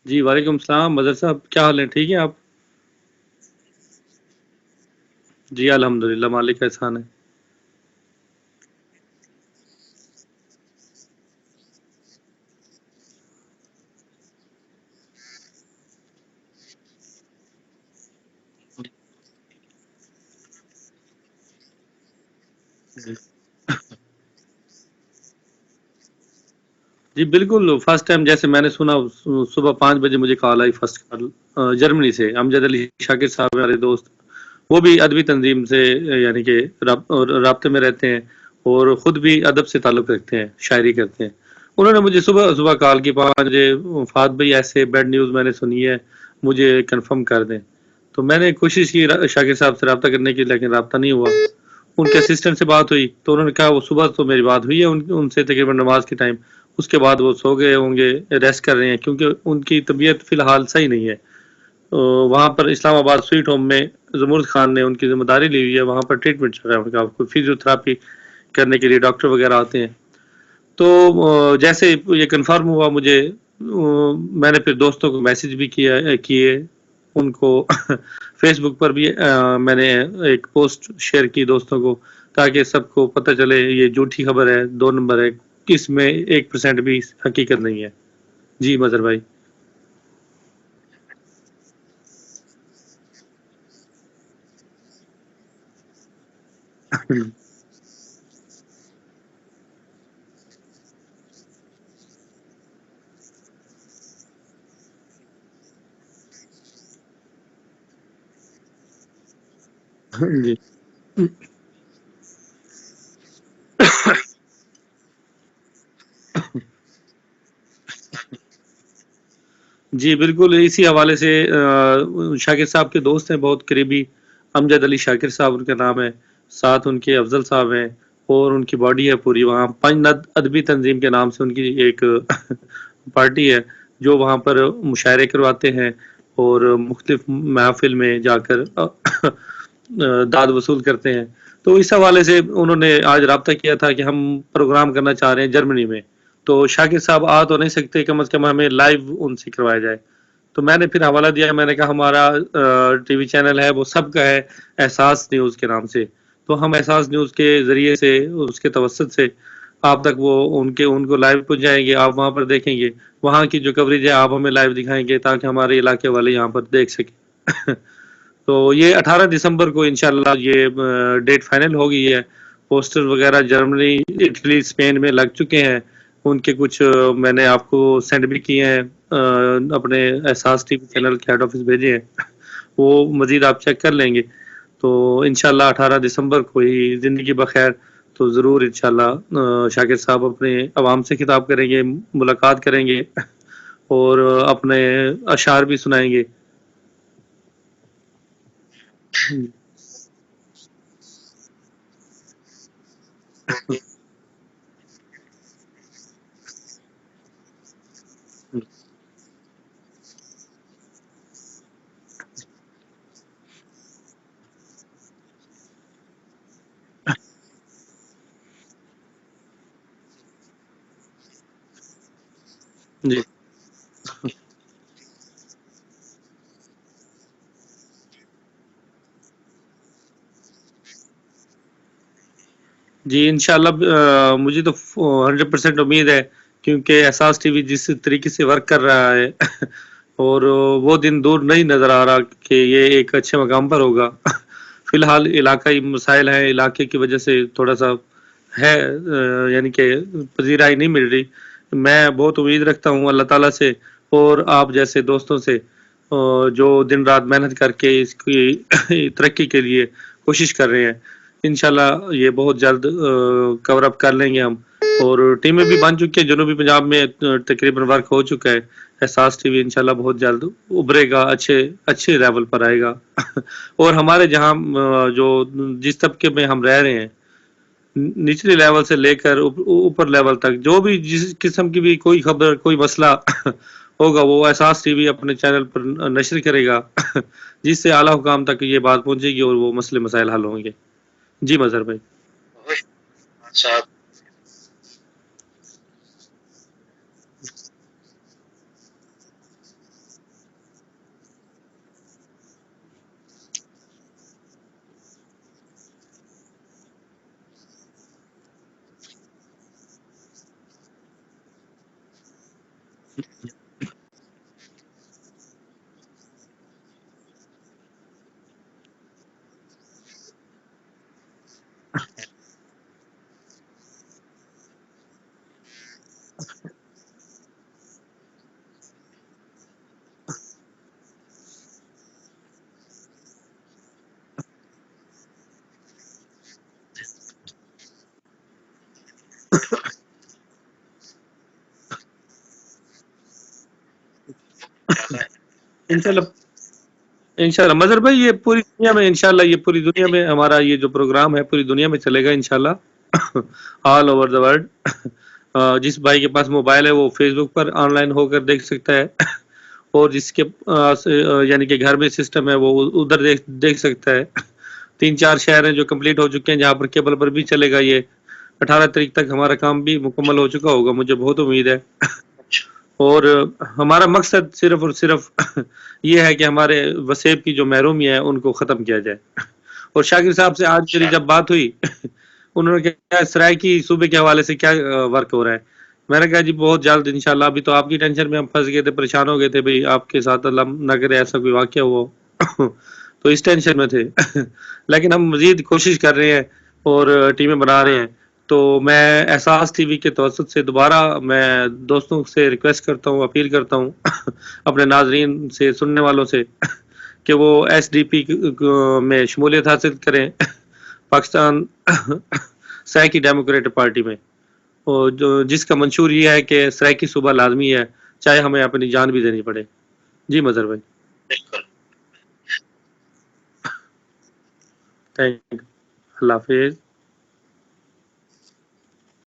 जी, वालेकुम सलाम मदर साहब, क्या हाल है? ठीक हैं आप? जी, अल्हम्दुलिल्लाह मालिक का एहसान है। जी। जी, बिल्कुल, फर्स्ट टाइम जैसे मैंने सुना सुबह 5 बजे मुझे कॉल आई फर्स्ट कॉल जर्मनी से अमजद अली शाकिर साहब हमारे दोस्त, वो भी अदबी तंज़ीम से यानी कि राब्ते में रहते हैं और खुद भी अदब से ताल्लुक़ रखते हैं, शायरी करते हैं। उन्होंने मुझे सुबह-सुबह कॉल की 5 बजे, "फ़ात भाई ऐसे बैड न्यूज़ मैंने सुनी है, मुझे कन्फर्म कर दें।" तो मैंने कोशिश की शाकिर साहब से राब्ता करने की, लेकिन राब्ता नहीं हुआ। उनके असिस्टेंट से बात हुई तो उन्होंने कहा वो सुबह तो मेरी बात हुई है उनसे तकरीबन नमाज के टाइम, उसके बाद वो सो गए होंगे, रेस्ट कर रहे हैं क्योंकि उनकी तबीयत फ़िलहाल सही नहीं है। वहाँ पर इस्लामाबाद स्वीट होम में ज़मुर्द खान ने उनकी ज़िम्मेदारी ली हुई है, वहाँ पर ट्रीटमेंट चल रहा है उनका, कोई फिज़ियोथेरेपी करने के लिए डॉक्टर वगैरह आते हैं। तो जैसे ये कन्फर्म हुआ मुझे, मैंने फिर दोस्तों को मैसेज भी किए उनको फेसबुक पर भी मैंने एक पोस्ट शेयर की दोस्तों को, ताकि सबको पता चले ये झूठी खबर है, 2 नंबर है, इसमें 1% भी हकीकत नहीं है। जी मज़हर भाई। जी। जी, बिल्कुल, इसी हवाले से शाकिर साहब के दोस्त हैं बहुत करीबी, अमजद अली शाकिर साहब उनका नाम है, साथ उनके अफ़ज़ल साहब हैं और उनकी बॉडी है पूरी वहाँ पंजनद अदबी तंज़ीम के नाम से उनकी एक पार्टी है, जो वहाँ पर मुशायरे करवाते हैं और मुख्तलिफ़ महफ़िल में जाकर दाद वसूल करते हैं। तो इस हवाले से उन्होंने आज राब्ता किया था कि हम प्रोग्राम करना चाह रहे हैं जर्मनी में। तो शाकिर साहब आ तो नहीं सकते, कम से कम हमें लाइव उनसे करवाया जाए। तो मैंने फिर हवाला दिया, मैंने कहा हमारा टीवी चैनल है वो सबका है, एहसास न्यूज़ के नाम से। तो हम एहसास न्यूज़ के ज़रिए से, उसके तवज्जुद से आप तक वो उनको लाइव पहुँचाएँगे, आप वहाँ पर देखेंगे। वहाँ की जो कवरेज है आप हमें लाइव दिखाएँगे ताकि हमारे इलाके वाले यहाँ पर देख सकें। तो ये 18 दिसंबर को इंशाल्लाह ये डेट फाइनल हो गई है। पोस्टर वगैरह जर्मनी, इटली, स्पेन में लग चुके हैं। उनके कुछ मैंने आपको सेंड भी किए हैं, अपने एहसास टीवी चैनल के हेड ऑफिस भेजे हैं। वो मज़ीद आप चेक कर लेंगे। तो इंशाल्लाह 18 दिसंबर को ही ज़िंदगी बख़ैर, तो ज़रूर इंशाल्लाह शाकिर साहब अपने अवाम से खिताब करेंगे, मुलाकात करेंगे और अपने अशआर भी सुनाएँगे। जी। जी, इंशाल्लाह मुझे तो 100% उम्मीद है, क्योंकि एहसास टीवी जिस तरीके से वर्क कर रहा है और वो दिन दूर नहीं नज़र आ रहा कि ये एक अच्छे मकाम पर होगा। फ़िलहाल इलाकाई मसाइल हैं, इलाके की वजह से थोड़ा-सा है, यानी कि पज़ीराई नहीं मिल रही। मैं बहुत उम्मीद रखता हूँ अल्लाह ताला से और आप जैसे दोस्तों से, जो दिन-रात मेहनत करके इसकी तरक्की के लिए कोशिश कर रहे हैं। इंशाल्लाह ये बहुत जल्द कवर अप कर लेंगे हम और टीमें भी बन चुकी हैं, जनूबी पंजाब में तकरीबन वर्क हो चुका है। एहसास टीवी इंशाल्लाह बहुत जल्द उभरेगा, अच्छे अच्छे लेवल पर आएगा। और हमारे जहाँ जो जिस तबके में हम रह रहे हैं, निचले लेवल से लेकर ऊपर लेवल तक, जो भी जिस किस्म की भी कोई खबर, कोई मसला होगा, वो एहसास टीवी अपने चैनल पर नश्र करेगा, जिससे आला हुकाम तक ये बात पहुँचेगी और वो मसले मसाइल हल होंगे। जी मज़हर भाई। अच्छा। इंशाल्लाह मजहर भाई, ये पूरी दुनिया में इंशाल्लाह, ये पूरी दुनिया में हमारा ये जो प्रोग्राम है पूरी दुनिया में चलेगा इंशाल्लाह, ऑल ओवर द वर्ल्ड। जिस भाई के पास मोबाइल है वो फेसबुक पर ऑनलाइन होकर देख सकता है, और जिसके यानी कि घर में सिस्टम है वो उधर देख सकता है। 3-4 शहर हैं जो कंप्लीट हो चुके हैं जहाँ पर केबल पर भी चलेगा ये। 18 तारीख तक हमारा काम भी मुकम्मल हो चुका होगा, मुझे बहुत उम्मीद है। और हमारा मकसद सिर्फ और सिर्फ ये है कि हमारे वसेब की जो महरूमी है उनको ख़त्म किया जाए। और शाकिर साहब से आज मेरी जब बात हुई उन्होंने कहा सराइकी सूबे के हवाले से क्या वर्क हो रहा है। मैंने कहा जी बहुत जल्द इंशाल्लाह, अभी तो आपकी टेंशन में हम फंस गए थे, परेशान हो गए थे भाई आपके साथ अल्लाह ना करे ऐसा कोई वाक़या हो तो इस टेंशन में थे लेकिन हम मज़ीद कोशिश कर रहे हैं और टीमें बना रहे हैं। तो मैं एहसास टीवी के तवज्जुद से दोबारा मैं दोस्तों से रिक्वेस्ट करता हूँ, अपील करता हूँ अपने नाज़रीन से, सुनने वालों से कि वो एसडीपी में शमूलियत हासिल करें पाकिस्तान सराइकी डेमोक्रेटिक पार्टी में, और जो जिसका मंशूर ये है कि सराइकी सूबा लाजमी है, चाहे हमें अपनी जान भी देनी पड़े। जी मजहर भाई, थैंक यू, अल्लाह हाफिज़।